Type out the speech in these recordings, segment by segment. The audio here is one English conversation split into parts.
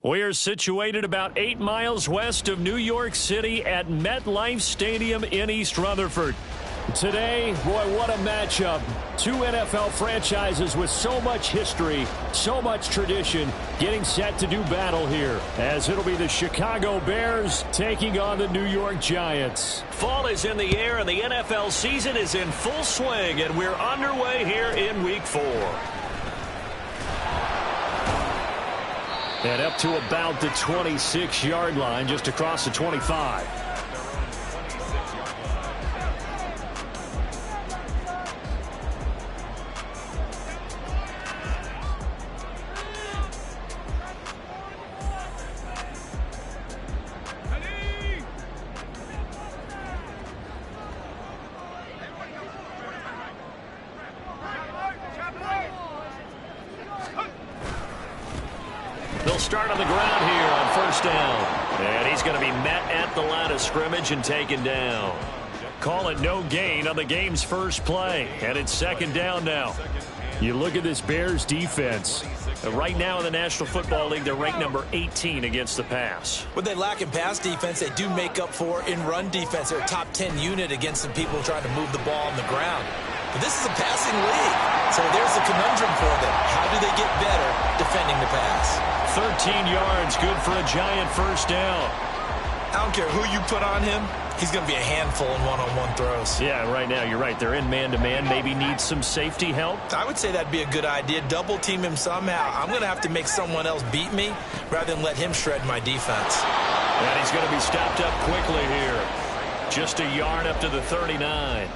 We are situated about 8 miles west of New York City at MetLife Stadium in East Rutherford. Today, boy, what a matchup. Two NFL franchises with so much history, so much tradition, getting set to do battle here, as it'll be the Chicago Bears taking on the New York Giants. Fall is in the air, and the NFL season is in full swing, and we're underway here in Week 4. And up to about the 26-yard line, just across the 25. They'll start on the ground here on first down. And he's going to be met at the line of scrimmage and taken down. Call it no gain on the game's first play. And it's second down now. You look at this Bears defense. Right now in the National Football League, they're ranked number 18 against the pass. What they lack in pass defense, they do make up for in run defense. They're a top 10 unit against some people trying to move the ball on the ground. But this is a passing league. So there's a conundrum for them. How do they get better defending the pass? 13 yards, good for a Giant first down. I don't care who you put on him. He's going to be a handful in one-on-one throws. Yeah, right now, you're right. They're in man-to-man. Maybe need some safety help. I would say that'd be a good idea. Double team him somehow. I'm going to have to make someone else beat me rather than let him shred my defense. And he's going to be stopped up quickly here. Just a yard up to the 39.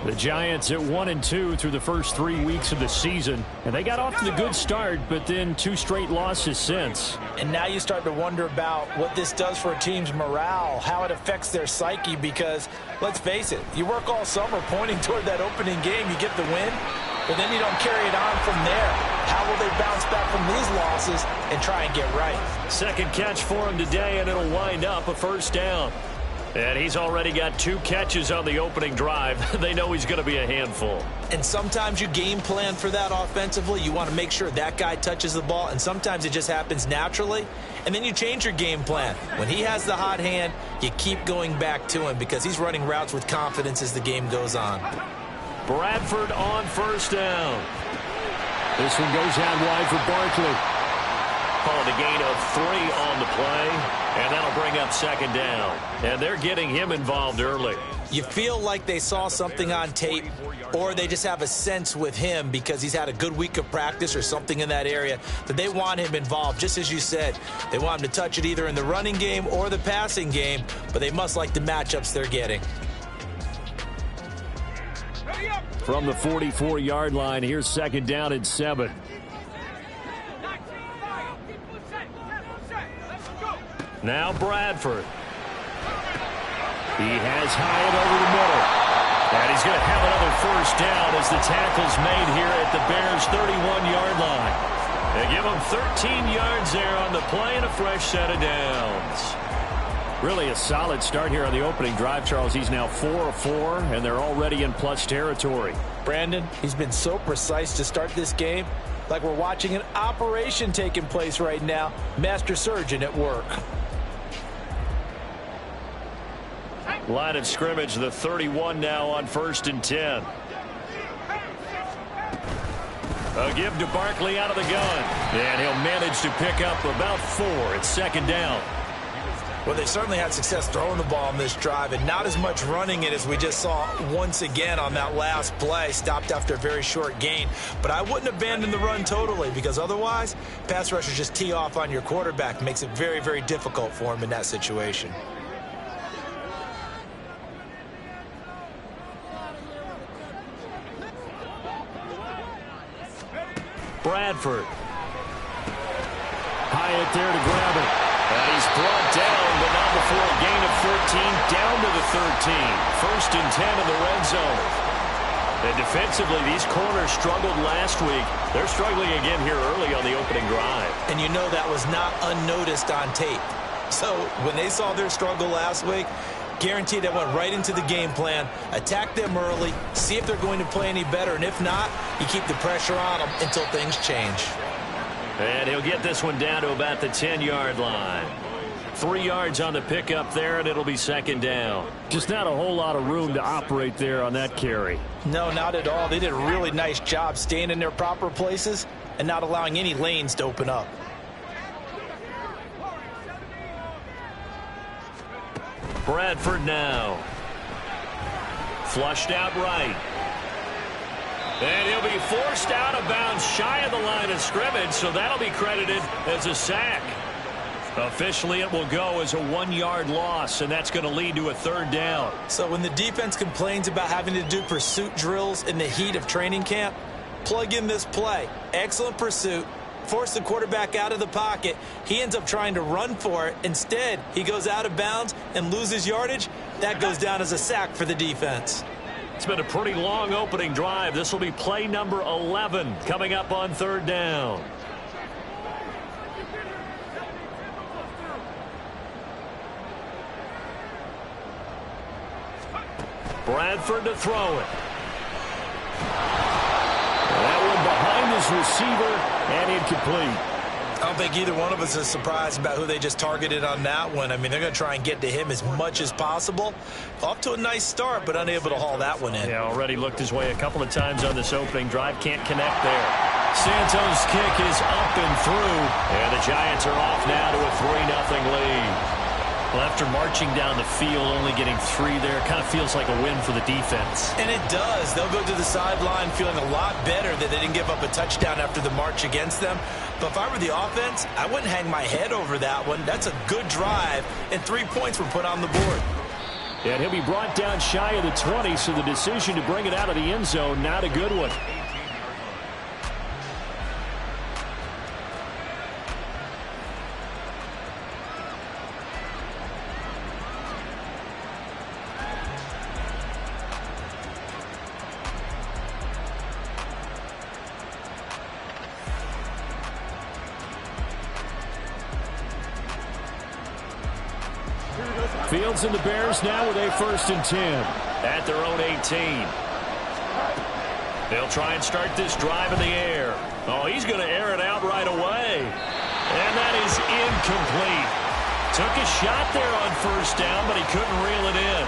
The Giants at 1-2 through the first 3 weeks of the season. And they got off to the good start, but then 2 straight losses since. And now you start to wonder about what this does for a team's morale, how it affects their psyche, because, let's face it, you work all summer pointing toward that opening game, you get the win, but then you don't carry it on from there. How will they bounce back from these losses and try and get right? Second catch for him today, and it'll wind up a first down. And he's already got 2 catches on the opening drive. They know he's going to be a handful. And sometimes you game plan for that offensively. You want to make sure that guy touches the ball, and sometimes it just happens naturally. And then you change your game plan. When he has the hot hand, you keep going back to him because he's running routes with confidence as the game goes on. Bradford on first down. This one goes out wide for Barkley. Calling a gain of 3 on the play, and that'll bring up second down. And they're getting him involved early. You feel like they saw something on tape, or they just have a sense with him because he's had a good week of practice or something in that area that they want him involved. Just as you said, they want him to touch it either in the running game or the passing game, but they must like the matchups they're getting. From the 44-yard line, here's second down and 7. Now Bradford. He has Hyatt over the middle. And he's going to have another first down as the tackle's made here at the Bears' 31-yard line. They give him 13 yards there on the play and a fresh set of downs. Really a solid start here on the opening drive, Charles. He's now 4 of 4, and they're already in plus territory. Brandon, he's been so precise to start this game, like we're watching an operation taking place right now. Master surgeon at work. Line of scrimmage, the 31 now on 1st and 10. A give to Barkley out of the gun. And he'll manage to pick up about 4. It's second down. Well, they certainly had success throwing the ball on this drive, and not as much running it as we just saw once again on that last play. Stopped after a very short gain. But I wouldn't abandon the run totally, because otherwise, pass rushers just tee off on your quarterback. Makes it very, very difficult for him in that situation. Bradford. Hyatt there to grab it. And he's brought down, but not before a gain of 13, down to the 13. 1st and 10 in the red zone. And defensively, these corners struggled last week. They're struggling again here early on the opening drive. And you know that was not unnoticed on tape. So when they saw their struggle last week, guaranteed that went right into the game plan. Attack them early, see if they're going to play any better, and if not, you keep the pressure on them until things change. And he'll get this one down to about the 10-yard line. 3 yards on the pickup there, and it'll be second down. Just not a whole lot of room to operate there on that carry. No, not at all. They did a really nice job staying in their proper places and not allowing any lanes to open up. Bradford now. Flushed out right. And he'll be forced out of bounds shy of the line of scrimmage, so that'll be credited as a sack. Officially, it will go as a 1-yard loss, and that's going to lead to a third down. So when the defense complains about having to do pursuit drills in the heat of training camp, plug in this play. Excellent pursuit. Force the quarterback out of the pocket. He ends up trying to run for it. Instead, he goes out of bounds and loses yardage. That goes down as a sack for the defense. It's been a pretty long opening drive. This will be play number 11 coming up on third down. Bradford to throw it. That one behind his receiver and incomplete. I don't think either one of us is surprised about who they just targeted on that one. I mean, they're going to try and get to him as much as possible. Off to a nice start, but unable to haul that one in. Yeah, already looked his way a couple of times on this opening drive. Can't connect there. Santos' kick is up and through. And the Giants are off now to a 3-0 lead. Well, after marching down the field, only getting 3 there, kind of feels like a win for the defense. And it does. They'll go to the sideline feeling a lot better that they didn't give up a touchdown after the march against them. But if I were the offense, I wouldn't hang my head over that one. That's a good drive, and 3 points were put on the board. And he'll be brought down shy of the 20, so the decision to bring it out of the end zone, not a good one. Fields and the Bears now with a 1st and 10. At their own 18. They'll try and start this drive in the air. Oh, he's going to air it out right away. And that is incomplete. Took a shot there on 1st down, but he couldn't reel it in.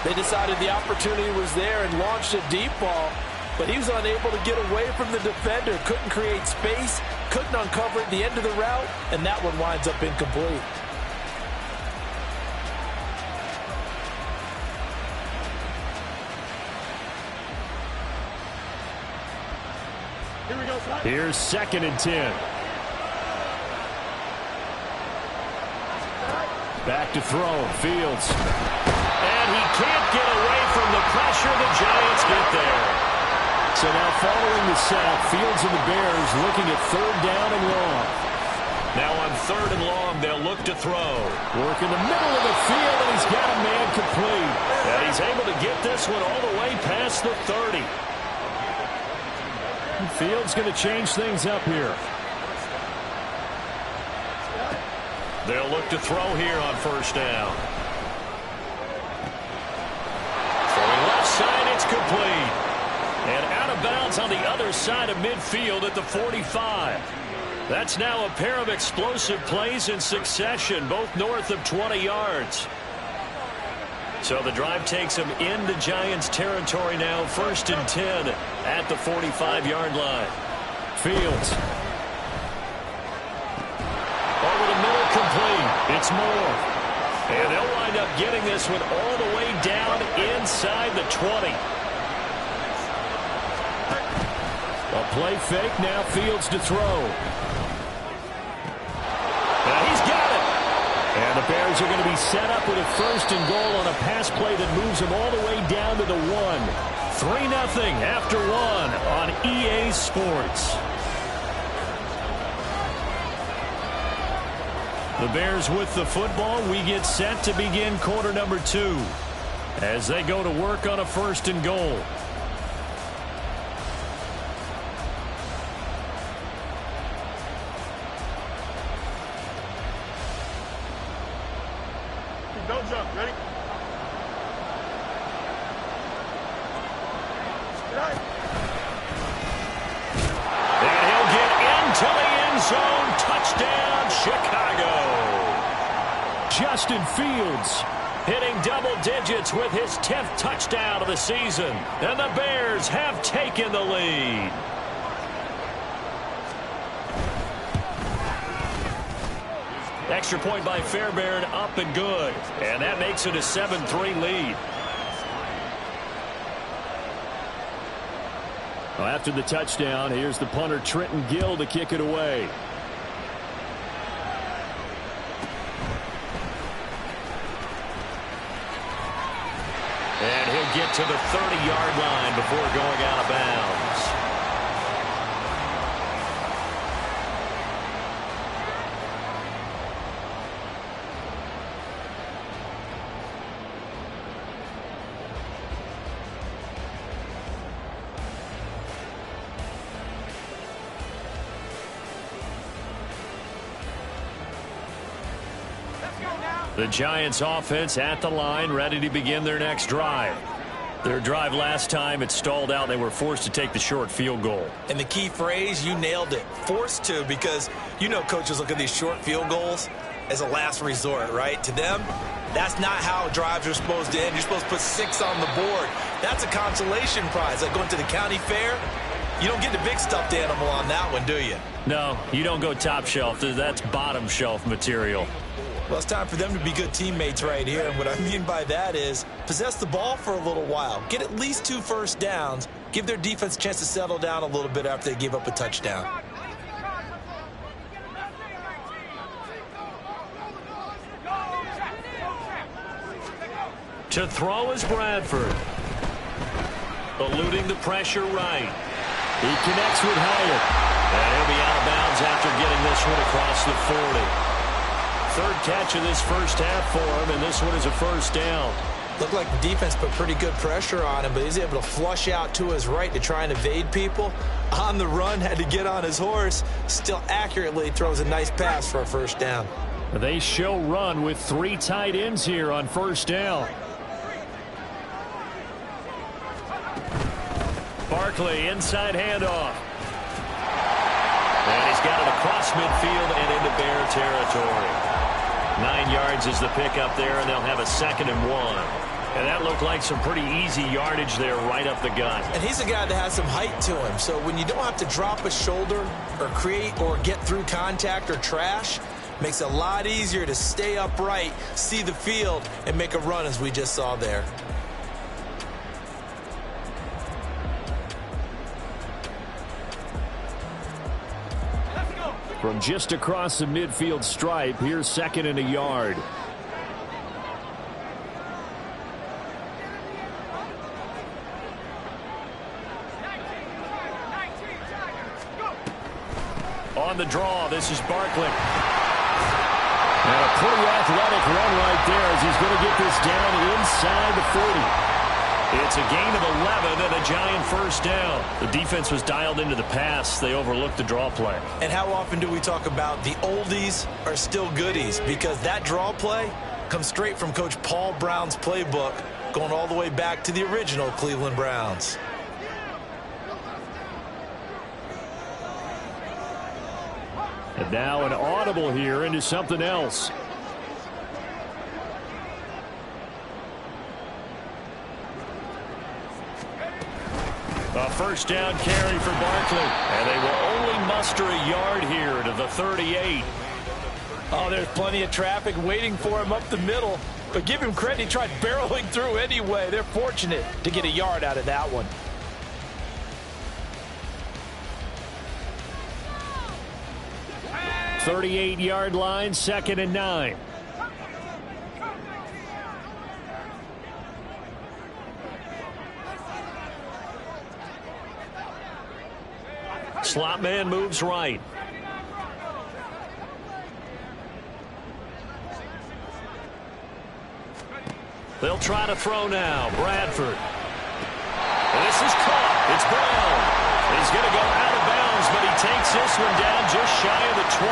They decided the opportunity was there and launched a deep ball, but he was unable to get away from the defender. Couldn't create space, couldn't uncover at the end of the route, and that one winds up incomplete. Here's 2nd and 10. Back to throw. Fields. And he can't get away from the pressure. The Giants get there. So now following the sack, Fields and the Bears looking at 3rd down and long. Now on 3rd and long, they'll look to throw. Work in the middle of the field, and he's got a man complete. And he's able to get this one all the way past the 30. Fields going to change things up here. They'll look to throw here on 1st down. Throwing left side, it's complete. And out of bounds on the other side of midfield at the 45. That's now a pair of explosive plays in succession, both north of 20 yards. So the drive takes him into Giants territory now, 1st and 10 at the 45-yard line. Fields. Over the middle, complete. It's Moore. And they'll wind up getting this one all the way down inside the 20. A play fake, now Fields to throw. Now he's got it. And the Bears are going to be set up with a 1st and goal on a pass play that moves them all the way down to the 1. 3-0 after 1 on EA Sports. The Bears with the football. We get set to begin quarter number 2 as they go to work on a 1st and goal. Don't jump. Ready? And he'll get into the Justin Fields. Hitting double digits with his 10th touchdown of the season. And the Bears have taken the lead. Extra point by Fairbairn, up and good. And that makes it a 7-3 lead. Well, after the touchdown, here's the punter Trenton Gill to kick it away. And he'll get to the 30-yard line before going out of bounds. The Giants offense at the line, ready to begin their next drive. Their drive last time, it stalled out. They were forced to take the short field goal. And the key phrase, you nailed it, forced to, because you know coaches look at these short field goals as a last resort, right? To them, that's not how drives are supposed to end. You're supposed to put 6 on the board. That's a consolation prize. Like going to the county fair, you don't get the big stuffed animal on that one, do you? No, you don't go top shelf. That's bottom shelf material. Well, it's time for them to be good teammates right here. And what I mean by that is possess the ball for a little while. Get at least 2 first downs. Give their defense a chance to settle down a little bit after they give up a touchdown. To throw is Bradford. Eluding the pressure right. He connects with Hyatt. And he'll be out of bounds after getting this one across the 40. Third catch of this first half for him, and this one is a first down. Looked like the defense put pretty good pressure on him, but he's able to flush out to his right to try and evade people. On the run, had to get on his horse. Still accurately throws a nice pass for a first down. They show run with 3 tight ends here on first down. Barkley, inside handoff. And he's got it across midfield and into Bear territory. 9 yards is the pickup there, and they'll have a 2nd and 1. And that looked like some pretty easy yardage there right up the gut. And he's a guy that has some height to him. So when you don't have to drop a shoulder or create or get through contact or trash, makes it a lot easier to stay upright, see the field, and make a run as we just saw there. From just across the midfield stripe, here's 2nd and a yard. On the draw, this is Barkley. And a pretty athletic run right there as he's going to get this down inside the 40. It's a gain of 11 and a Giant first down. The defense was dialed into the pass. They overlooked the draw play. And how often do we talk about the oldies are still goodies? Because that draw play comes straight from Coach Paul Brown's playbook, going all the way back to the original Cleveland Browns. And now an audible here into something else. A first down carry for Barkley. And they will only muster a yard here to the 38. Oh, there's plenty of traffic waiting for him up the middle. But give him credit, he tried barreling through anyway. They're fortunate to get a yard out of that one. .38-yard line, 2nd and 9. Slot man moves right. They'll try to throw now. Bradford. This is caught. It's Brown. He's going to go out of bounds, but he takes this one down just shy of the 20.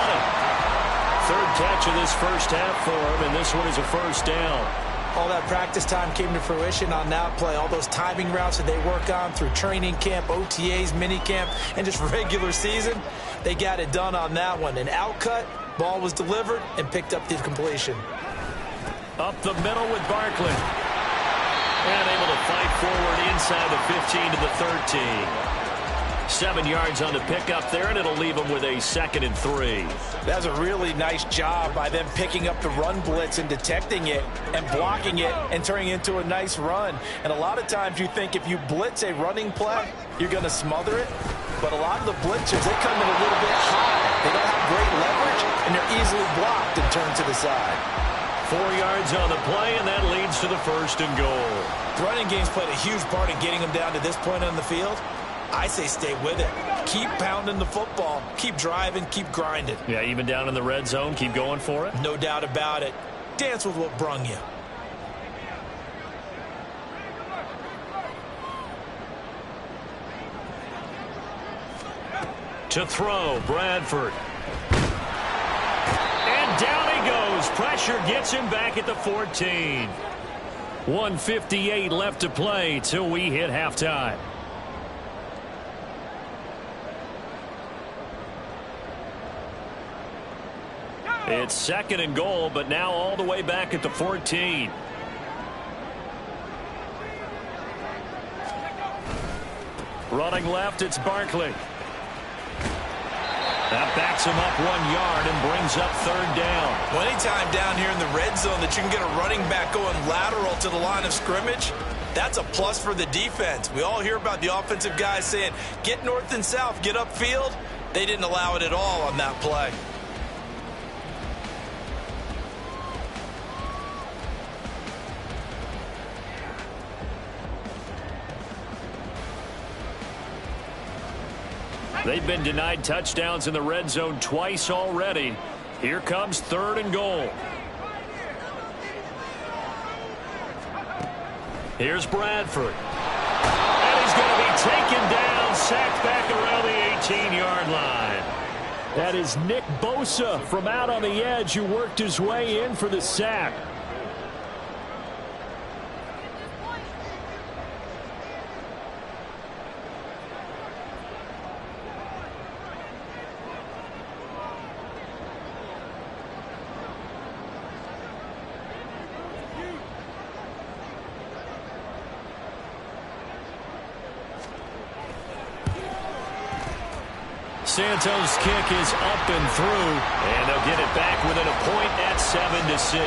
Third catch of this first half for him, and this one is a first down. All that practice time came to fruition on that play. All those timing routes that they work on through training camp, OTAs, minicamp, and just regular season, they got it done on that one. An outcut, ball was delivered, and picked up the completion. Up the middle with Barkley. And able to fight forward inside the 15 to the 13. 7 yards on the pickup there, and it'll leave them with a 2nd and 3. That's a really nice job by them picking up the run blitz and detecting it and blocking it and turning it into a nice run. And a lot of times you think if you blitz a running play, you're going to smother it. But a lot of the blitzers, they come in a little bit high. They don't have great leverage, and they're easily blocked and turned to the side. 4 yards on the play, and that leads to the 1st and goal. The running game's played a huge part in getting them down to this point on the field. I say stay with it. Keep pounding the football. Keep driving. Keep grinding. Yeah, even down in the red zone, keep going for it. No doubt about it. Dance with what brung you. To throw, Bradford. And down he goes. Pressure gets him back at the 14. 1:58 left to play till we hit halftime. It's 2nd and goal, but now all the way back at the 14. Running left, it's Barkley. That backs him up 1 yard and brings up 3rd down. Well, anytime down here in the red zone that you can get a running back going lateral to the line of scrimmage, that's a plus for the defense. We all hear about the offensive guys saying, get north and south, get upfield. They didn't allow it at all on that play. They've been denied touchdowns in the red zone twice already. Here comes 3rd and goal. Here's Bradford. And he's going to be taken down, sacked back around the 18-yard line. That is Nick Bosa from out on the edge who worked his way in for the sack. Santos' kick is up and through, and they'll get it back within a point at 7-6.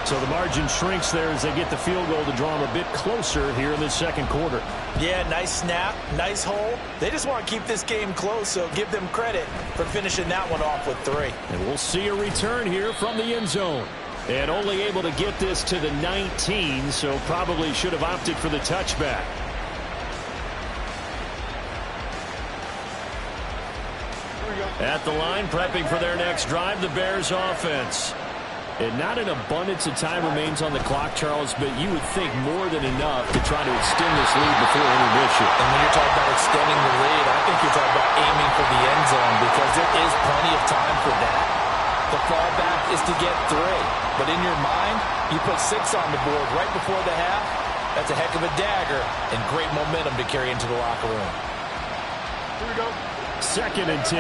So the margin shrinks there as they get the field goal to draw them a bit closer here in the 2nd quarter. Yeah, nice snap, nice hole. They just want to keep this game close, so give them credit for finishing that one off with 3. And we'll see a return here from the end zone. And only able to get this to the 19, so probably should have opted for the touchback. At the line, prepping for their next drive, the Bears offense. And not an abundance of time remains on the clock, Charles, but you would think more than enough to try to extend this lead before intermission. And when you're talking about extending the lead, I think you're talking about aiming for the end zone because there is plenty of time for that. The fallback is to get 3. But in your mind, you put 6 on the board right before the half. That's a heck of a dagger and great momentum to carry into the locker room. Here we go. 2nd and 10.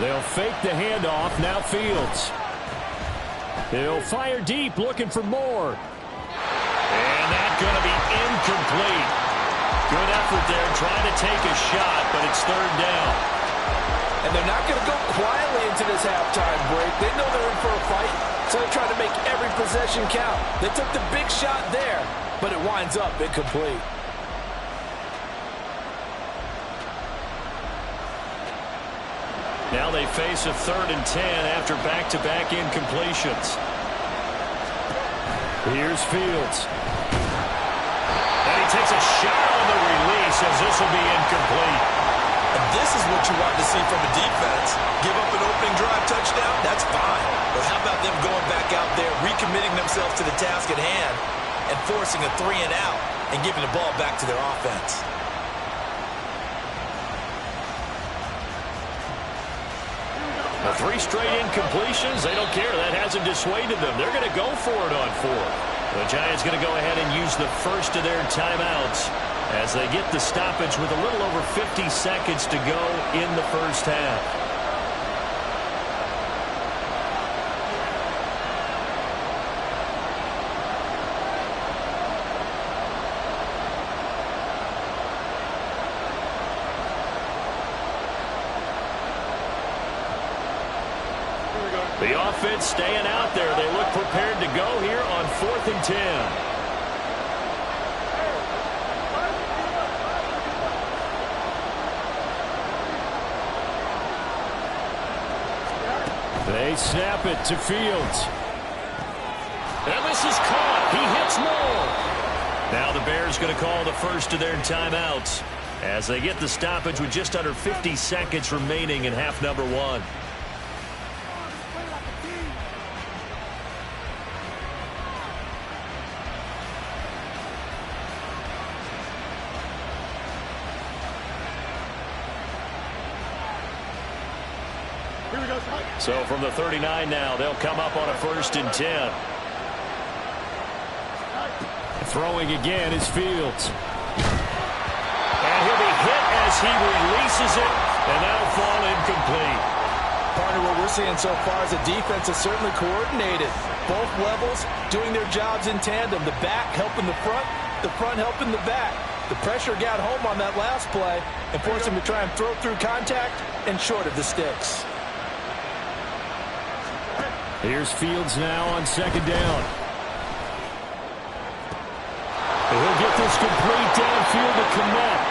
They'll fake the handoff. Now Fields. He'll fire deep, looking for more. And that's going to be incomplete. Good effort there, trying to take a shot, but it's 3rd down. And they're not going to go quietly into this halftime break. They know they're in for a fight, so they're trying to make every possession count. They took the big shot there, but it winds up incomplete. Now they face a 3rd and 10 after back-to-back incompletions. Here's Fields. And he takes a shot on the release as this will be incomplete. And this is what you want to see from a defense. Give up an opening drive touchdown, that's fine. But how about them going back out there, recommitting themselves to the task at hand, and forcing a 3 and out and giving the ball back to their offense? A 3 straight incompletions. They don't care. That hasn't dissuaded them. They're going to go for it on 4th. The Giants going to go ahead and use the first of their timeouts as they get the stoppage with a little over 50 seconds to go in the first half. The offense staying out there. They look prepared to go here on 4th and 10. They snap it to Fields. And this is caught. He hits Moore. Now the Bears going to call the first of their timeouts as they get the stoppage with just under 50 seconds remaining in half number 1. So from the 39 now, they'll come up on a 1st and 10. Throwing again is Fields. And he'll be hit as he releases it, and that'll fall incomplete. Partner, what we're seeing so far is the defense is certainly coordinated. Both levels doing their jobs in tandem. The back helping the front helping the back. The pressure got home on that last play and forced him to try and throw through contact and short of the sticks. Here's Fields now on 2nd down. He'll get this complete downfield to connect.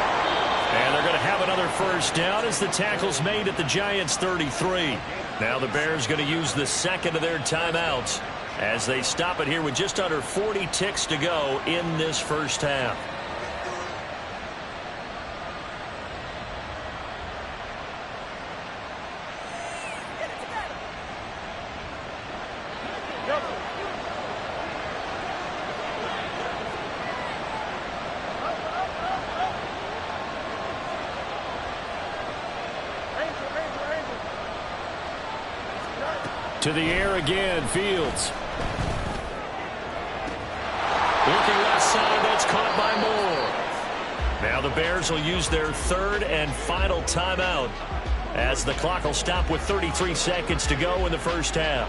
And they're going to have another 1st down as the tackle's made at the Giants' 33. Now the Bears going to use the 2nd of their timeouts as they stop it here with just under 40 ticks to go in this first half. To the air again, Fields. Looking left side, that's caught by Moore. Now the Bears will use their 3rd and final timeout as the clock will stop with 33 seconds to go in the first half.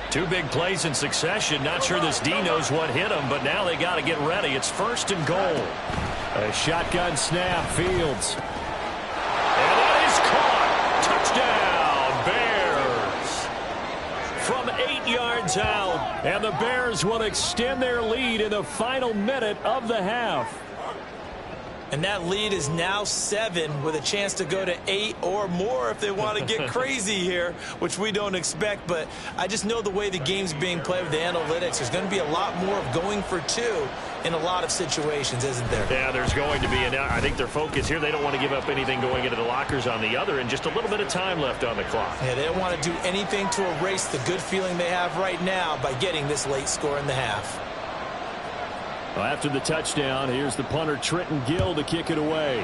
Two big plays in succession. Not sure this D knows what hit him, but now they got to get ready. It's 1st and goal. A shotgun snap, Fields. And that is caught. Touchdown, Bears. From 8 yards out. And the Bears will extend their lead in the final minute of the half. And that lead is now 7 with a chance to go to 8 or more if they want to get crazy here, which we don't expect. But I just know the way the game's being played with the analytics, there's going to be a lot more of going for 2 in a lot of situations, isn't there? Yeah, there's going to be. And I think their focus here, they don't want to give up anything going into the lockers on the other, and just a little bit of time left on the clock. Yeah, they don't want to do anything to erase the good feeling they have right now by getting this late score in the half. Well, after the touchdown, here's the punter Trenton Gill to kick it away.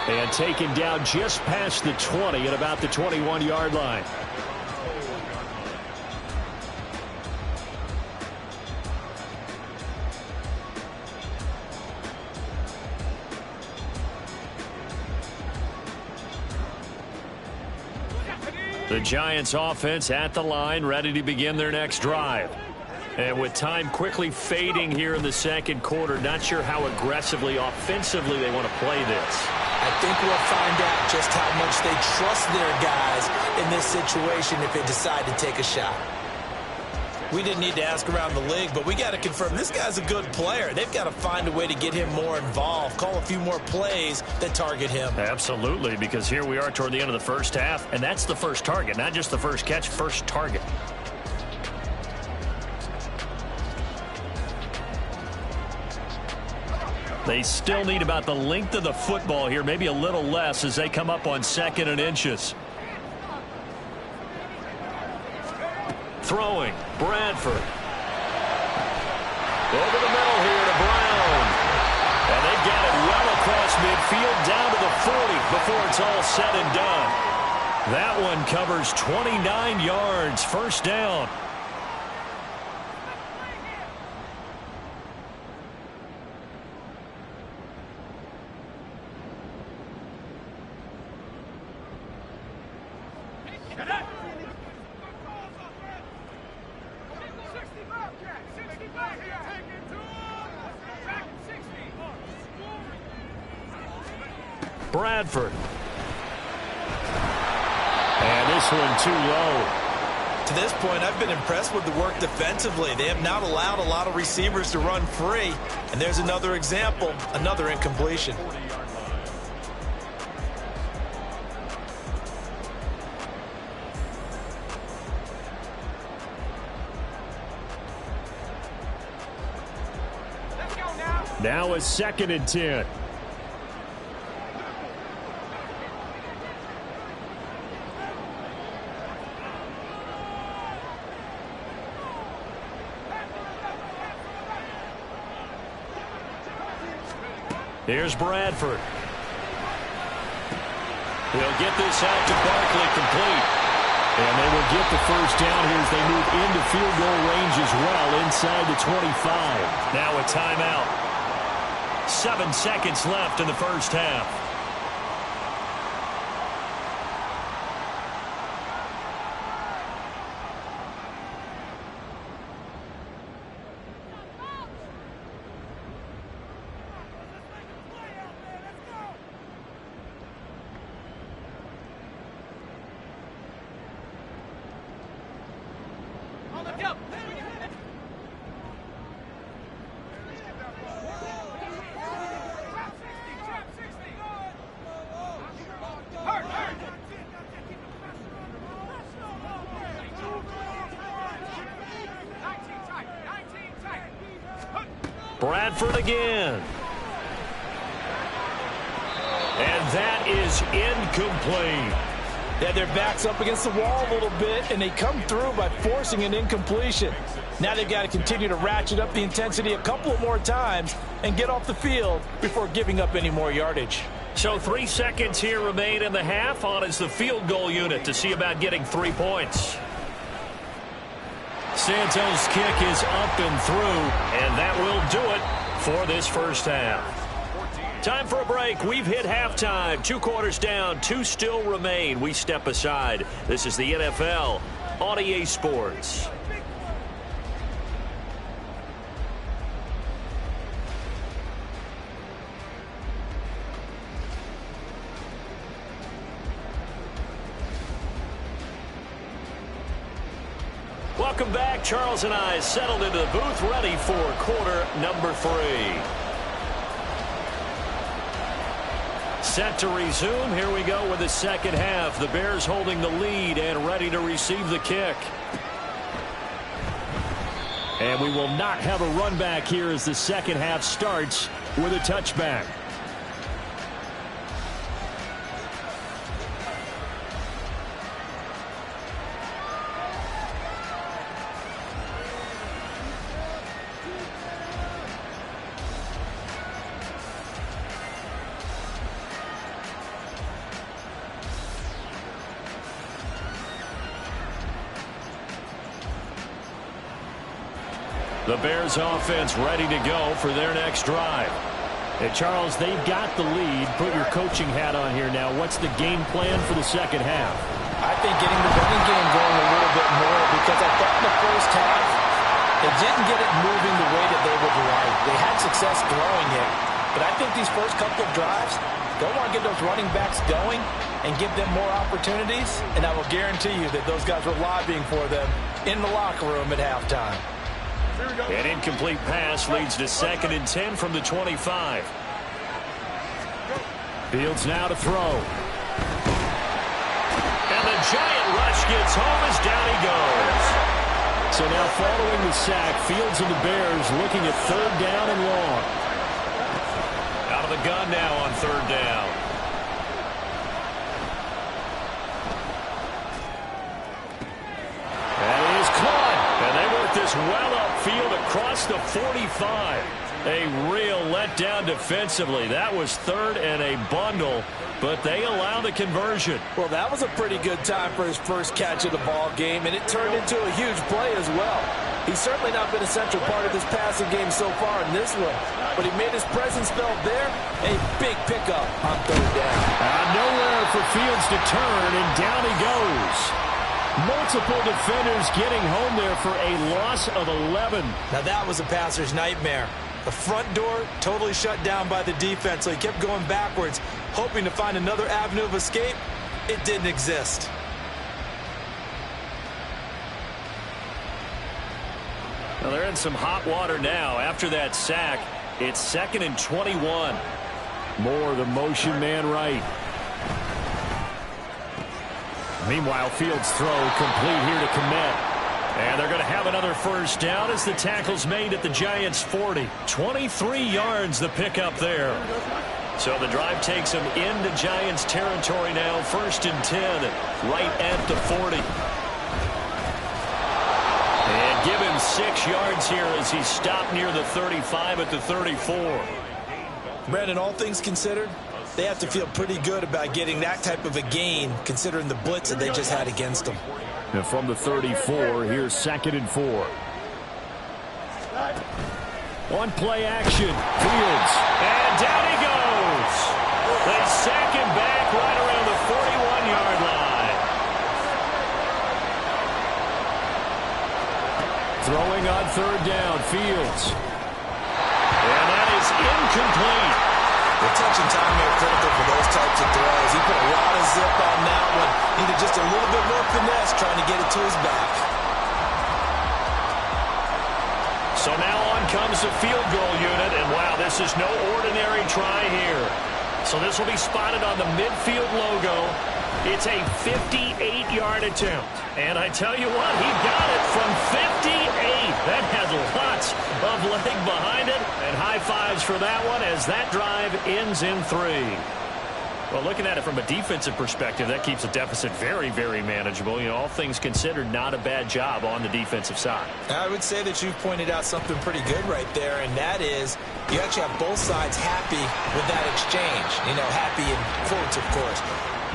And taken down just past the 20 at about the 21-yard line. The Giants offense at the line, ready to begin their next drive. And with time quickly fading here in the second quarter, not sure how aggressively, offensively they want to play this. I think we'll find out just how much they trust their guys in this situation if they decide to take a shot. We didn't need to ask around the league, but we got to confirm this guy's a good player. They've got to find a way to get him more involved, call a few more plays that target him. Absolutely, because here we are toward the end of the first half, and that's the first target, not just the first catch, first target. They still need about the length of the football here, maybe a little less as they come up on 2nd and inches. Throwing, Bradford. Over the middle here to Brown. And they've got it well across midfield down to the 40 before it's all said and done. That one covers 29 yards, first down. Bradford. And this one too low. To this point, I've been impressed with the work defensively. They have not allowed a lot of receivers to run free. And there's another example, another incompletion. Now a 2nd and 10. Here's Bradford. He'll get this out to Barkley complete. And they will get the first down here as they move into field goal range as well inside the 25. Now a timeout. 7 seconds left in the first half. Bradford again. And that is incomplete. Yeah, their back's up against the wall a little bit, and they come through by forcing an incompletion. Now they've got to continue to ratchet up the intensity a couple more times and get off the field before giving up any more yardage. So 3 seconds here remain in the half. On is the field goal unit to see about getting 3 points. Santos' kick is up and through, and that will do it for this first half. Time for a break. We've hit halftime. 2 quarters down, 2 still remain. We step aside. This is the NFL on EA Sports. Welcome back. Charles and I settled into the booth, ready for quarter number 3. Set to resume. Here we go with the second half. The Bears holding the lead and ready to receive the kick. And we will not have a run back here as the second half starts with a touchback. The Bears offense ready to go for their next drive. And Charles, they've got the lead. Put your coaching hat on here now. What's the game plan for the second half? I think getting the running game going a little bit more, because I thought in the first half they didn't get it moving the way that they would like. They had success throwing it, but I think these first couple of drives, they'll want to get those running backs going and give them more opportunities, and I will guarantee you that those guys were lobbying for them in the locker room at halftime. An incomplete pass leads to 2nd and 10 from the 25. Fields now to throw. And the giant rush gets home as down he goes. So now following the sack, Fields and the Bears looking at 3rd down and long. the gun now on third down. And he is caught. And they work this well upfield across the 45. A real letdown defensively. That was third and a bundle, but they allow the conversion. Well, that was a pretty good time for his first catch of the ball game, and it turned into a huge play as well. He's certainly not been a central part of this passing game so far in this one, but he made his presence felt there. A big pickup on third down. Nowhere for Fields to turn, and down he goes. Multiple defenders getting home there for a loss of 11. Now that was a passer's nightmare. The front door totally shut down by the defense, so he kept going backwards, hoping to find another avenue of escape. It didn't exist. Well, they're in some hot water now. After that sack, it's 2nd and 21. More the motion man right. Meanwhile, Fields' throw complete here to Kmet. And they're going to have another first down as the tackle's made at the Giants' 40. 23 yards the pickup there. So the drive takes them into Giants territory now. 1st and 10, right at the 40. And give him 6 yards here as he stopped near the 35 at the 34. Brandon, all things considered, they have to feel pretty good about getting that type of a gain, considering the blitz that they just had against them. And from the 34, here's 2nd and 4. One play action. Fields. And down he goes. They sack him back right around the 41-yard line. Throwing on third down. Fields. And that is incomplete. The touch and time are critical for those types of throws. He put a lot of zip on that one. Needed just a little bit more finesse trying to get it to his back. So now on comes the field goal unit. And wow, this is no ordinary try here. So this will be spotted on the midfield logo. It's a 58-yard attempt. And I tell you what, he got it from 58. That had lots of leg behind it. And high fives for that one as that drive ends in 3. Well, looking at it from a defensive perspective, that keeps the deficit very, very manageable. You know, all things considered, not a bad job on the defensive side. I would say that you've pointed out something pretty good right there, and that is you actually have both sides happy with that exchange. You know, happy in quotes, of course.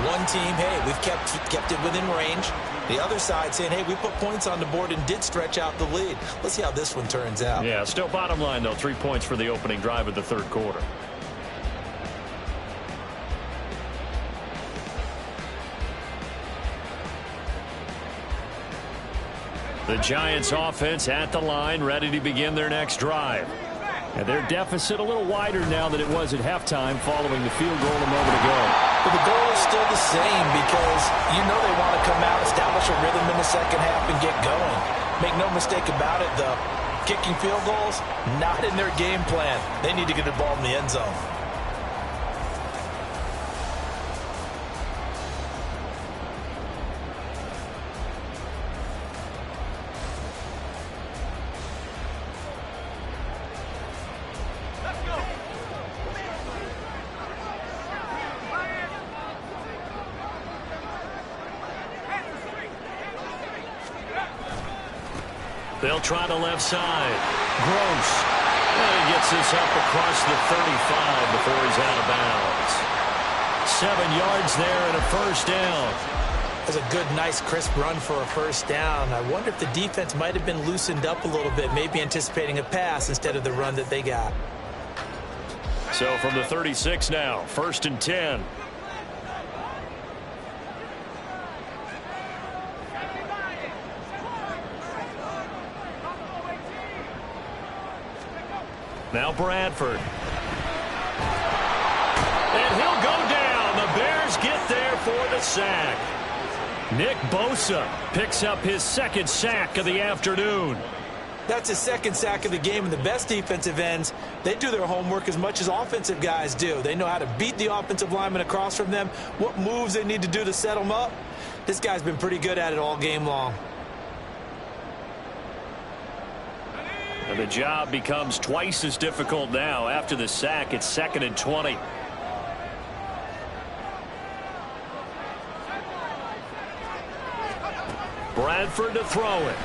One team, hey, we've kept it within range. The other side saying, hey, we put points on the board and did stretch out the lead. Let's see how this one turns out. Yeah, still bottom line, though, 3 points for the opening drive of the third quarter. The Giants offense at the line, ready to begin their next drive. And their deficit a little wider now than it was at halftime following the field goal a moment ago. But the goal is still the same because you know they want to come out, establish a rhythm in the second half, and get going. Make no mistake about it, though. Kicking field goals, not in their game plan. They need to get the ball in the end zone. They'll try the left side. Gross. And he gets this up across the 35 before he's out of bounds. 7 yards there and a first down. That's a good, nice, crisp run for a first down. I wonder if the defense might have been loosened up a little bit, maybe anticipating a pass instead of the run that they got. So from the 36 now, 1st and 10. Now Bradford. And he'll go down. The Bears get there for the sack. Nick Bosa picks up his 2nd sack of the afternoon. That's his 2nd sack of the game, and the best defensive ends, they do their homework as much as offensive guys do. They know how to beat the offensive lineman across from them, what moves they need to do to set them up. This guy's been pretty good at it all game long. And the job becomes twice as difficult now. After the sack, it's 2nd and 20. Bradford to throw it.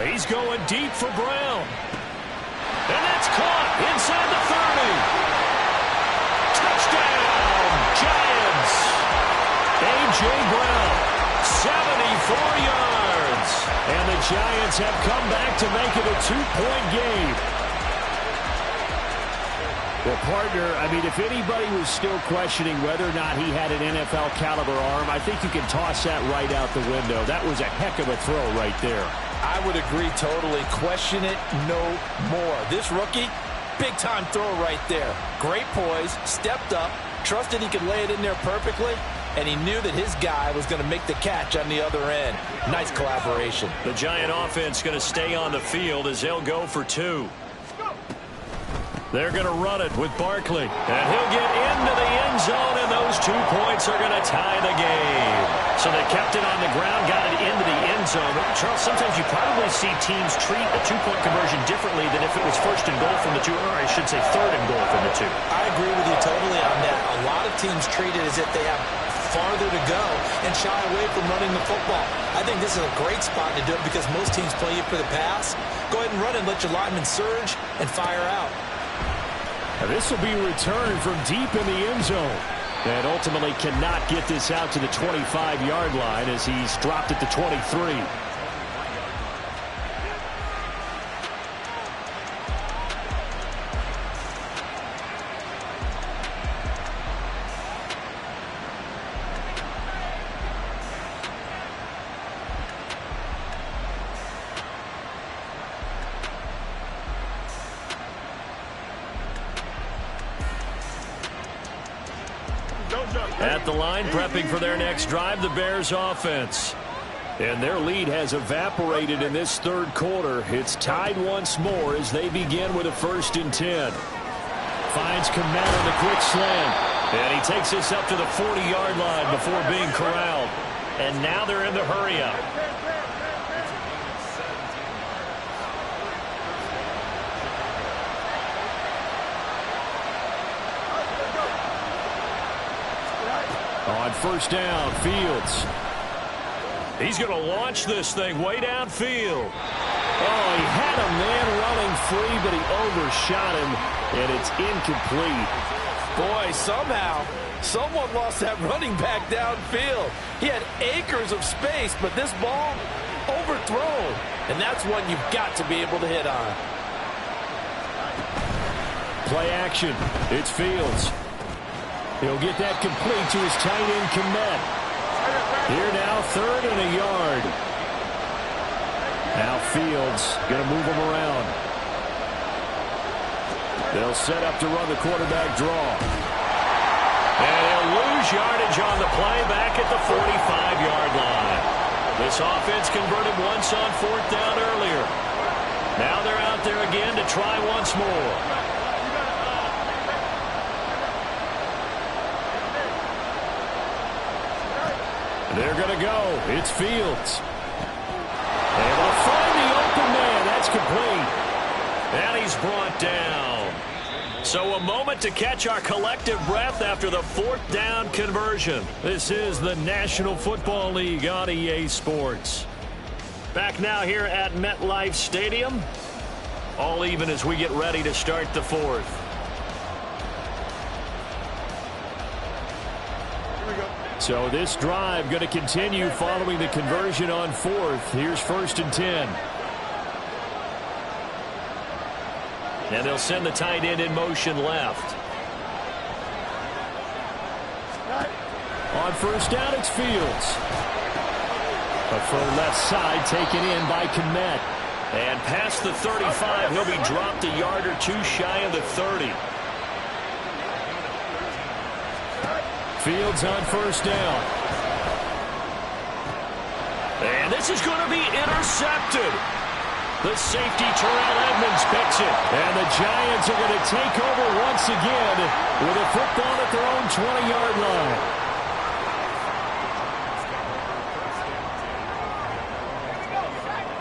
He's going deep for Brown. And that's caught inside the 30. Touchdown, Giants. A.J. Brown, 74 yards. And the Giants have come back to make it a 2-point game. Well, partner, I mean, if anybody was still questioning whether or not he had an NFL caliber arm, I think you can toss that right out the window. That was a heck of a throw right there. I would agree totally. Question it no more. This rookie, big-time throw right there. Great poise, stepped up, trusted he could lay it in there perfectly, and he knew that his guy was going to make the catch on the other end. Nice collaboration. The Giant offense going to stay on the field as they'll go for 2. They're going to run it with Barkley. And he'll get into the end zone, and those 2 points are going to tie the game. So they kept it on the ground, got it into the end zone. Charles, sometimes you probably see teams treat a 2-point conversion differently than if it was 1st and goal from the 2, or I should say 3rd and goal from the 2. I agree with you totally on that. A lot of teams treat it as if they have farther to go and shy away from running the football. I think this is a great spot to do it because most teams play you for the pass. Go ahead and run it, let your linemen surge, and fire out. This will be returned from deep in the end zone. And ultimately cannot get this out to the 25-yard line as he's dropped at the 23. At the line, prepping for their next drive, the Bears offense. And their lead has evaporated in this 3rd quarter. It's tied once more as they begin with a 1st and 10. Finds Komet on the quick slant. And he takes this up to the 40-yard line before being corralled. And now they're in the hurry-up. On 1st down, Fields. He's going to launch this thing way downfield. Oh, he had a man running free, but he overshot him, and it's incomplete. Boy, somehow, someone lost that running back downfield. He had acres of space, but this ball overthrown. And that's one you've got to be able to hit on. Play action. It's Fields. He'll get that complete to his tight end, Komet. Here now, 3rd and a yard. Now Fields going to move him around. They'll set up to run the quarterback draw. And he'll lose yardage on the play back at the 45-yard line. This offense converted once on 4th down earlier. Now they're out there again to try once more. They're going to go. It's Fields. Able to find the open man. That's complete. And he's brought down. So a moment to catch our collective breath after the 4th down conversion. This is the National Football League on EA Sports. Back now here at MetLife Stadium. All even as we get ready to start the 4th. So this drive going to continue following the conversion on 4th. Here's 1st and 10. And they'll send the tight end in motion left. On 1st down, it's Fields. A firm left side taken in by Komet. And past the 35, he'll be dropped a yard or 2 shy of the 30. Fields on 1st down. And this is going to be intercepted. The safety, Terrell Edmonds, picks it. And the Giants are going to take over once again with a football at their own 20-yard line.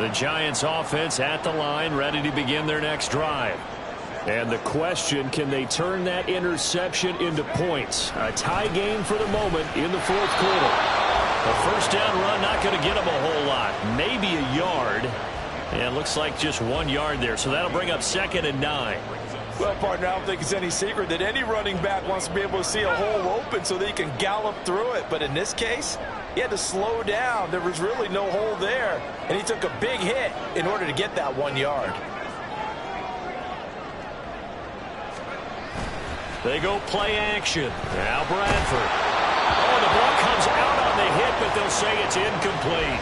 The Giants offense at the line, ready to begin their next drive. And the question, can they turn that interception into points? A tie game for the moment in the fourth quarter. A first down run, not going to get them a whole lot. Maybe a yard. And looks like just 1 yard there. So that'll bring up 2nd and 9. Well, partner, I don't think it's any secret that any running back wants to be able to see a hole open so that he can gallop through it. But in this case, he had to slow down. There was really no hole there. And he took a big hit in order to get that 1 yard. They go play action. Now Bradford. Oh, the ball comes out on the hit, but they'll say it's incomplete.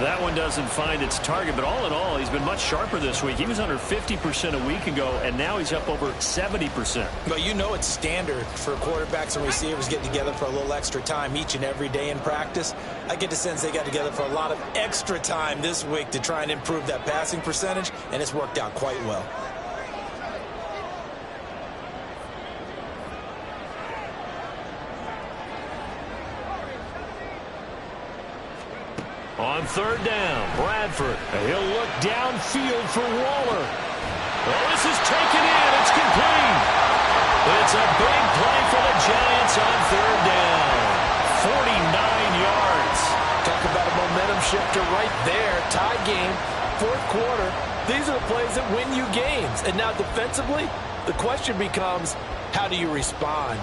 That one doesn't find its target, but all in all, he's been much sharper this week. He was under 50% a week ago, and now he's up over 70%. Well, you know it's standard for quarterbacks and receivers getting together for a little extra time each and every day in practice. I get the sense they got together for a lot of extra time this week to try and improve that passing percentage, and it's worked out quite well. On third down, Bradford. He'll look downfield for Waller. Oh, this is taken in. It's complete. It's a big play for the Giants on third down. 49 yards. Talk about a momentum shifter right there. Tie game, fourth quarter. These are the plays that win you games. And now defensively, the question becomes, how do you respond?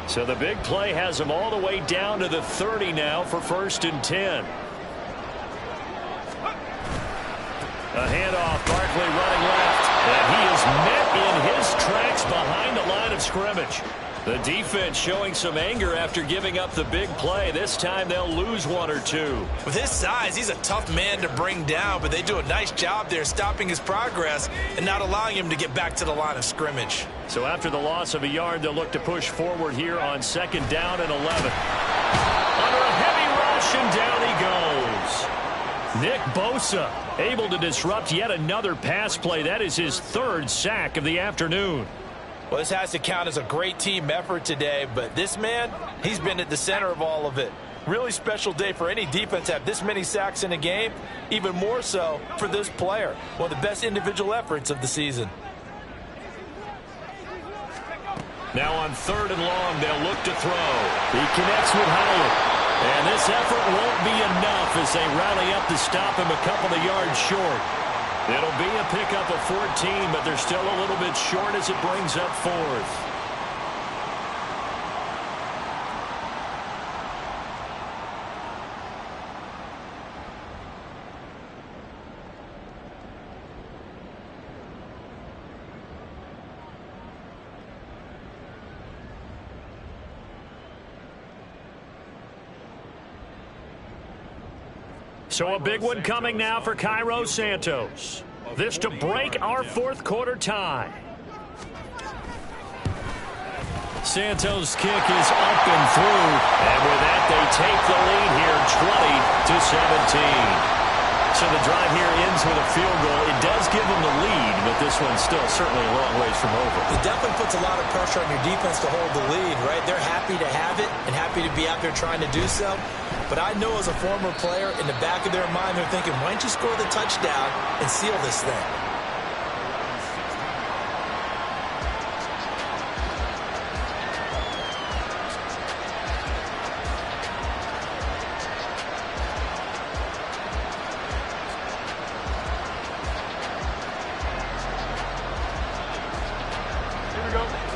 So the big play has him all the way down to the 30 now for 1st and 10. A handoff, Barkley running left, and he is met in his tracks behind the line of scrimmage. The defense showing some anger after giving up the big play. This time they'll lose 1 or 2. With his size, he's a tough man to bring down, but they do a nice job there stopping his progress and not allowing him to get back to the line of scrimmage. So after the loss of a yard, they'll look to push forward here on 2nd down and 11. Under a heavy rush, and down he goes. Nick Bosa able to disrupt yet another pass play. That is his 3rd sack of the afternoon. Well, this has to count as a great team effort today, but this man, he's been at the center of all of it. Really special day for any defense to have this many sacks in a game, even more so for this player. One of the best individual efforts of the season. Now on 3rd and long, they'll look to throw. He connects with Howard. And this effort won't be enough as they rally up to stop him a couple of yards short. It'll be a pickup of 14, but they're still a little bit short as it brings up 4th. So a big one coming now for Cairo Santos. This to break our fourth quarter tie. Santos' kick is up and through. And with that, they take the lead here 20-17. So the drive here ends with a field goal. It does give them the lead, but this one's still certainly a long ways from over. It definitely puts a lot of pressure on your defense to hold the lead, right? They're happy to have it and happy to be out there trying to do so. But I know as a former player, in the back of their mind, they're thinking, why don't you score the touchdown and seal this thing?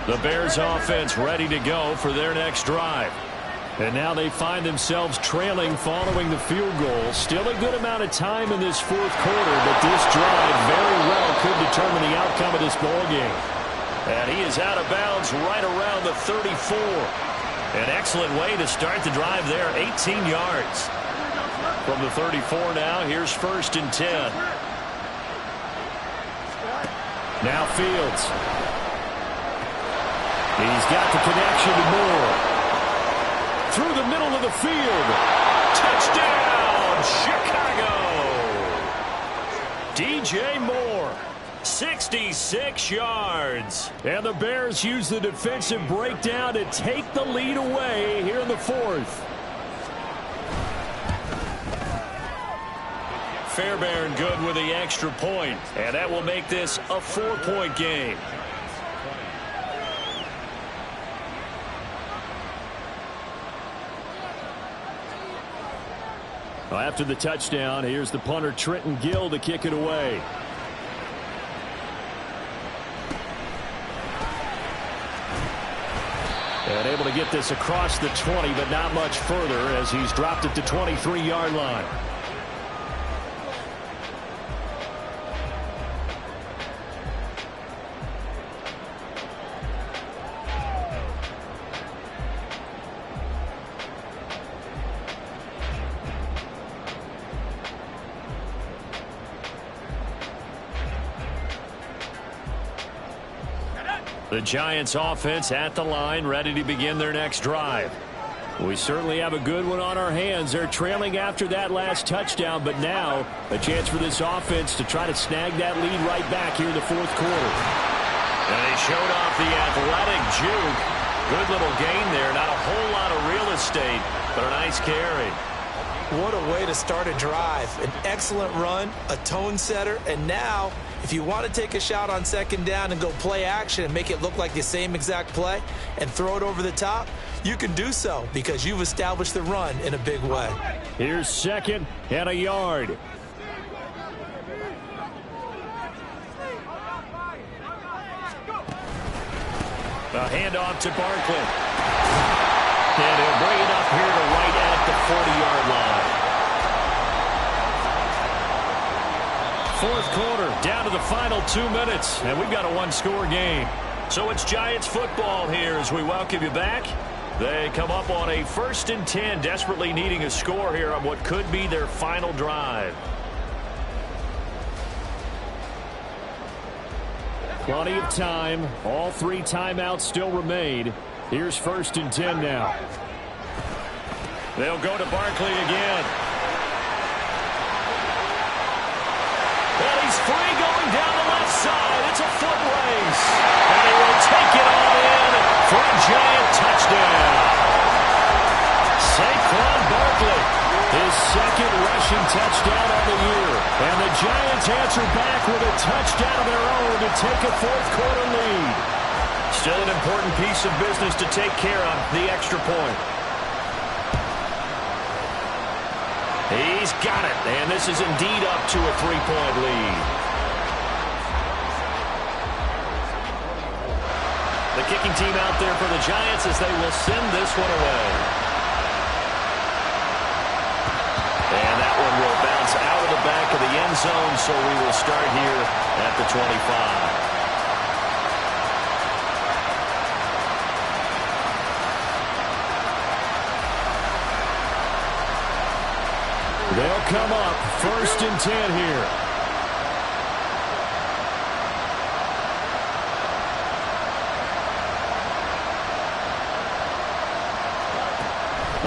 The Bears offense ready to go for their next drive. And now they find themselves trailing following the field goal. Still a good amount of time in this fourth quarter, but this drive very well could determine the outcome of this ball game. And he is out of bounds right around the 34. An excellent way to start the drive there, 18 yards. From the 34 now, here's 1st and 10. Now Fields. He's got the connection to Moore. Through the middle of the field. Touchdown, Chicago. DJ Moore, 66 yards. And the Bears use the defensive breakdown to take the lead away here in the fourth. Fairbairn good with the extra point, and that will make this a 4-point game. Well, after the touchdown, here's the punter Trenton Gill to kick it away. And able to get this across the 20, but not much further as he's dropped it to 23-yard line. The Giants offense at the line, ready to begin their next drive. We certainly have a good one on our hands. They're trailing after that last touchdown, but now a chance for this offense to try to snag that lead right back here in the fourth quarter. And they showed off the athletic juke. Good little gain there. Not a whole lot of real estate, but a nice carry. What a way to start a drive. An excellent run, a tone setter, and now if you want to take a shot on second down and go play action and make it look like the same exact play and throw it over the top, you can do so because you've established the run in a big way. Here's second and a yard. A handoff to Barkley. And he'll bring it up here to right at the 40-yard line. Fourth quarter, down to the final 2 minutes, and we've got a one-score game. So it's Giants football here as we welcome you back. They come up on a 1st and 10, desperately needing a score here on what could be their final drive. Plenty of time. All 3 timeouts still remain. Here's 1st and 10 now. They'll go to Barkley again. And he's free going down the left side. It's a foot race. And he will take it all in for a Giant touchdown. Saquon Barkley, his second rushing touchdown on the year. And the Giants answer back with a touchdown of their own to take a fourth quarter lead. Still an important piece of business to take care of, the extra point. He's got it, and this is indeed up to a 3-point lead. The kicking team out there for the Giants as they will send this one away. And that one will bounce out of the back of the end zone, so we will start here at the 25. They'll come up 1st and 10 here.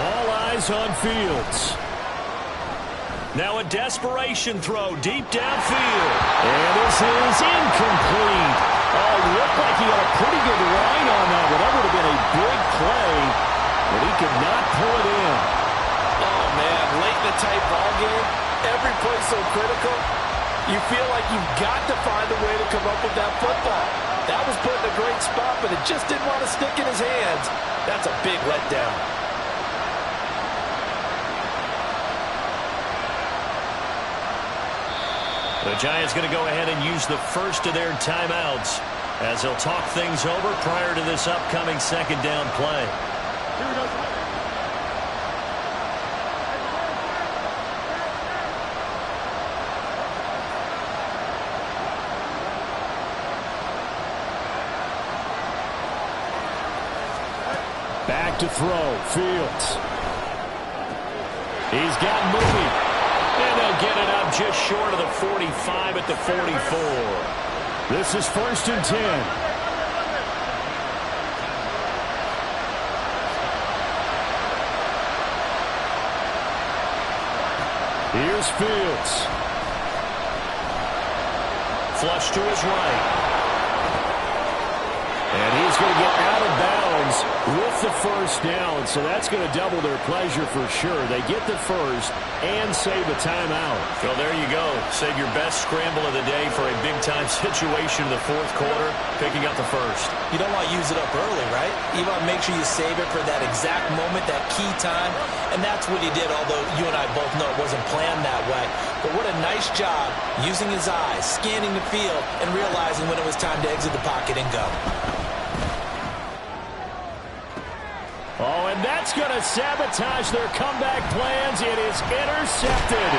All eyes on Fields. Now a desperation throw deep downfield. And this is incomplete. Oh, looked like he had a pretty good line on that one. That would have been a big play, but he could not pull it in. Oh, man, late in the tight ball game, every play so critical, you feel like you've got to find a way to come up with that football. That was put in a great spot, but it just didn't want to stick in his hands. That's a big letdown. The Giants going to go ahead and use the first of their timeouts as they'll talk things over prior to this upcoming second down play. Here we go. Back to throw, Fields. He's got moving. And they'll get it up just short of the 45 at the 44. This is 1st and 10. Here's Fields. Flush to his right. And he's going to get out of bounds with the first down, so that's going to double their pleasure for sure. They get the first and save a timeout. Well, there you go. Save your best scramble of the day for a big-time situation in the fourth quarter, picking up the first. You don't want to use it up early, right? You want to make sure you save it for that exact moment, that key time, and that's what he did, although you and I both know it wasn't planned that way. But what a nice job using his eyes, scanning the field, and realizing when it was time to exit the pocket and go. Oh, and that's going to sabotage their comeback plans. It is intercepted.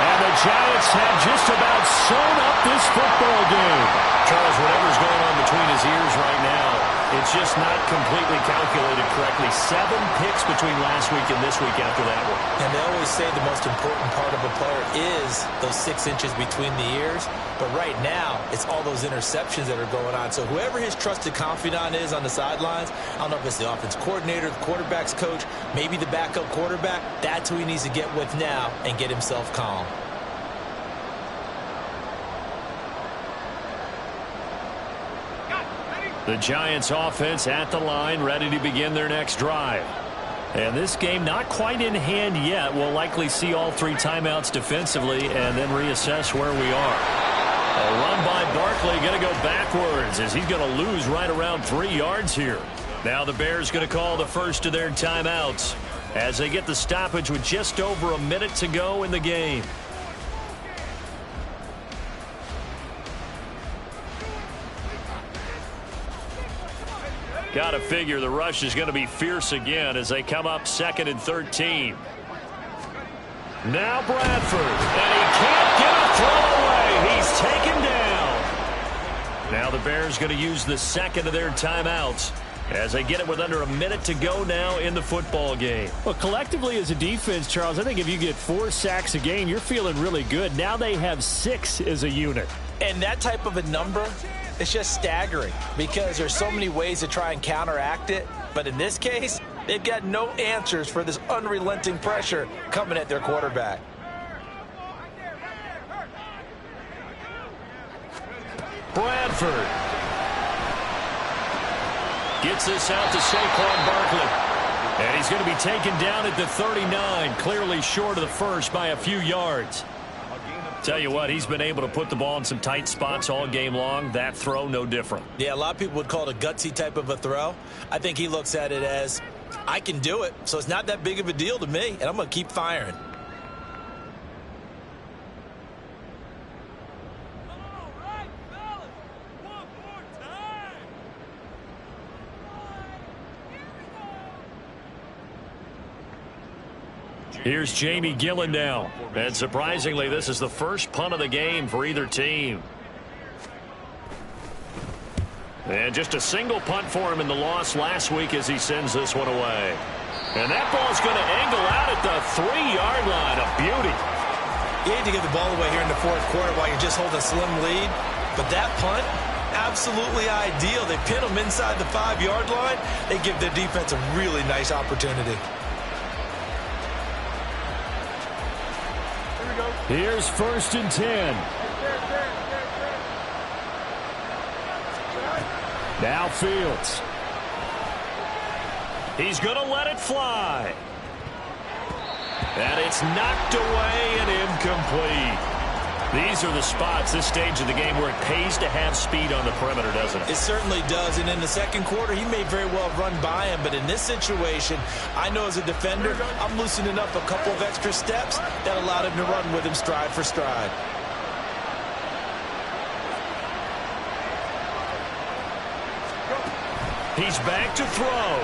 And the Giants have just about sewn up this football game. Charles, whatever's going on between his ears right now, it's just not completely calculated correctly. 7 picks between last week and this week after that one. And they always say the most important part of a player is those 6 inches between the ears. But right now, it's all those interceptions that are going on. So whoever his trusted confidant is on the sidelines, I don't know if it's the offense coordinator, the quarterback's coach, maybe the backup quarterback, that's who he needs to get with now and get himself calm. The Giants offense at the line, ready to begin their next drive. And this game not quite in hand yet. We'll likely see all 3 timeouts defensively and then reassess where we are. A run by Barkley, going to go backwards as he's going to lose right around 3 yards here. Now the Bears going to call the first of their timeouts as they get the stoppage with just over a minute to go in the game. Got to figure the rush is going to be fierce again as they come up 2nd and 13. Now Bradford, and he can't get a throw away. He's taken down. Now the Bears going to use the second of their timeouts as they get it with under a minute to go now in the football game. Well, collectively as a defense, Charles, I think if you get 4 sacks a game, you're feeling really good. Now they have 6 as a unit. And that type of a number, it's just staggering because there's so many ways to try and counteract it. But in this case, they've got no answers for this unrelenting pressure coming at their quarterback. Bradford gets this out to Saquon Barkley. And he's going to be taken down at the 39, clearly short of the first by a few yards. Tell you what, he's been able to put the ball in some tight spots all game long. That throw, no different. Yeah, a lot of people would call it a gutsy type of a throw. I think he looks at it as, I can do it, so it's not that big of a deal to me, and I'm going to keep firing. Here's Jamie Gillen now. And surprisingly, this is the first punt of the game for either team. And just a single punt for him in the loss last week as he sends this one away. And that ball's going to angle out at the 3-yard line. A beauty. You hate to give the ball away here in the fourth quarter while you're just holding a slim lead. But that punt, absolutely ideal. They pin them inside the 5-yard line. They give their defense a really nice opportunity. Here's 1st and 10. Now Fields. He's going to let it fly. And it's knocked away and incomplete. These are the spots, this stage of the game, where it pays to have speed on the perimeter, doesn't it? It certainly does. And in the second quarter, he may very well run by him. But in this situation, I know as a defender, I'm loosening up a couple of extra steps that allowed him to run with him stride for stride. He's back to throw.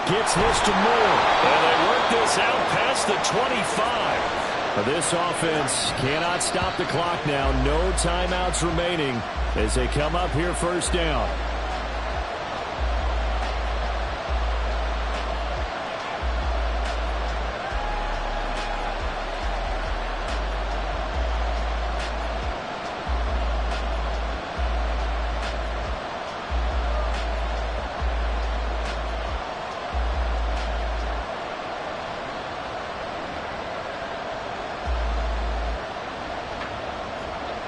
Gets this to Moore. And they work this out past the 25. This offense cannot stop the clock now. No timeouts remaining as they come up here 1st down.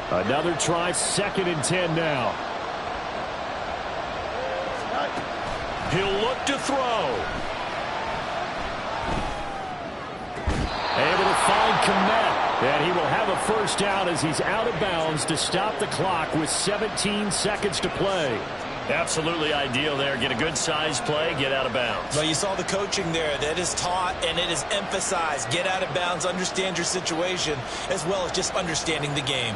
Another try, 2nd and 10 now. He'll look to throw. Able to find Kmet, and he will have a first down as he's out of bounds to stop the clock with 17 seconds to play. Absolutely ideal there. Get a good size play, get out of bounds. Well, you saw the coaching there. That is taught and it is emphasized. Get out of bounds, understand your situation, as well as just understanding the game.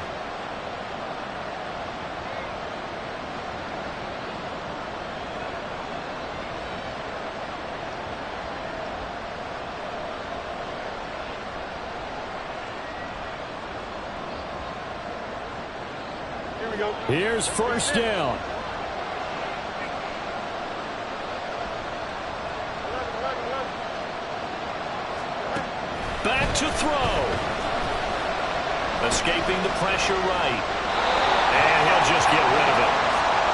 Here's first down. Back to throw. Escaping the pressure right. And he'll just get rid of it.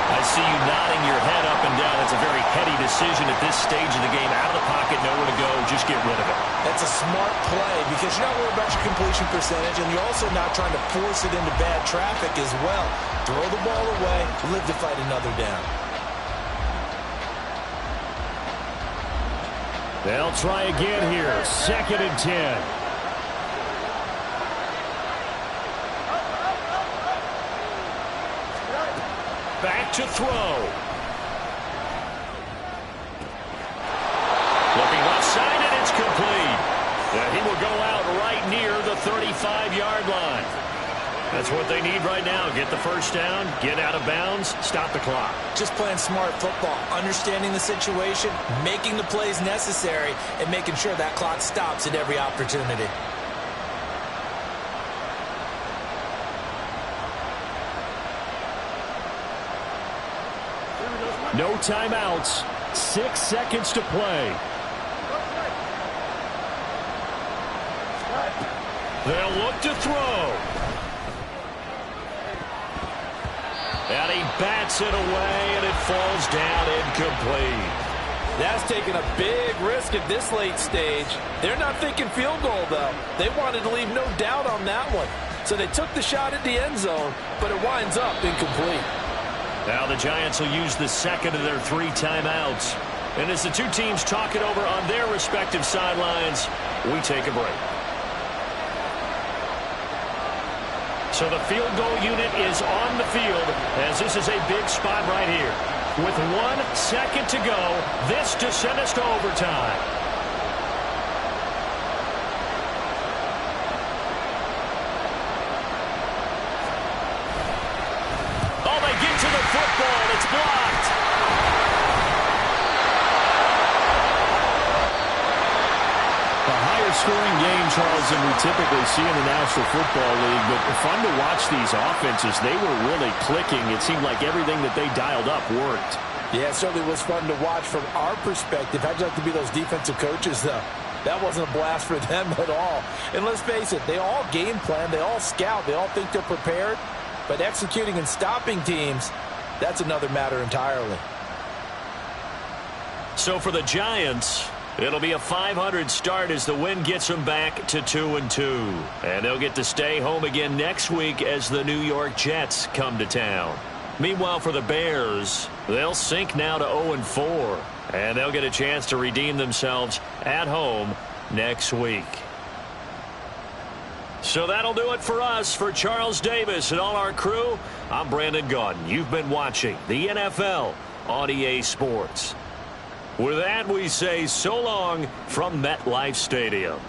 I see you nodding your head up and down. It's a very heady decision at this stage of the game. Out of the pocket, nowhere to go. Just get rid of it. That's a smart play because you're not worried about your completion percentage, and you're also not trying to force it into bad traffic as well. Throw the ball away, live to fight another down. They'll try again here. 2nd and 10. Back to throw. Looking left side, and it's complete. And he will go out right near the 35-yard line. That's what they need right now. Get the first down, get out of bounds, stop the clock. Just playing smart football, understanding the situation, making the plays necessary, and making sure that clock stops at every opportunity. No timeouts. 6 seconds to play. They'll look to throw. And he bats it away, and it falls down incomplete. That's taking a big risk at this late stage. They're not thinking field goal, though. They wanted to leave no doubt on that one. So they took the shot at the end zone, but it winds up incomplete. Now the Giants will use the second of their 3 timeouts. And as the two teams talk it over on their respective sidelines, we take a break. So the field goal unit is on the field as this is a big spot right here. With 1 second to go, this to send us to overtime. Oh, they get to the football. It's blocked. A higher scoring game, Charles, than we typically see in the National Football League, but fun to watch these offenses. They were really clicking. It seemed like everything that they dialed up worked. Yeah, it certainly was fun to watch from our perspective. How'd you like to be those defensive coaches, though? That wasn't a blast for them at all. And let's face it, they all game plan, they all scout, they all think they're prepared. But executing and stopping teams, that's another matter entirely. So for the Giants, it'll be a 500 start as the win gets them back to 2-2. And they'll get to stay home again next week as the New York Jets come to town. Meanwhile, for the Bears, they'll sink now to 0-4. And they'll get a chance to redeem themselves at home next week. So that'll do it for us. For Charles Davis and all our crew, I'm Brandon Gaudin. You've been watching the NFL on EA Sports. With that, we say so long from MetLife Stadium.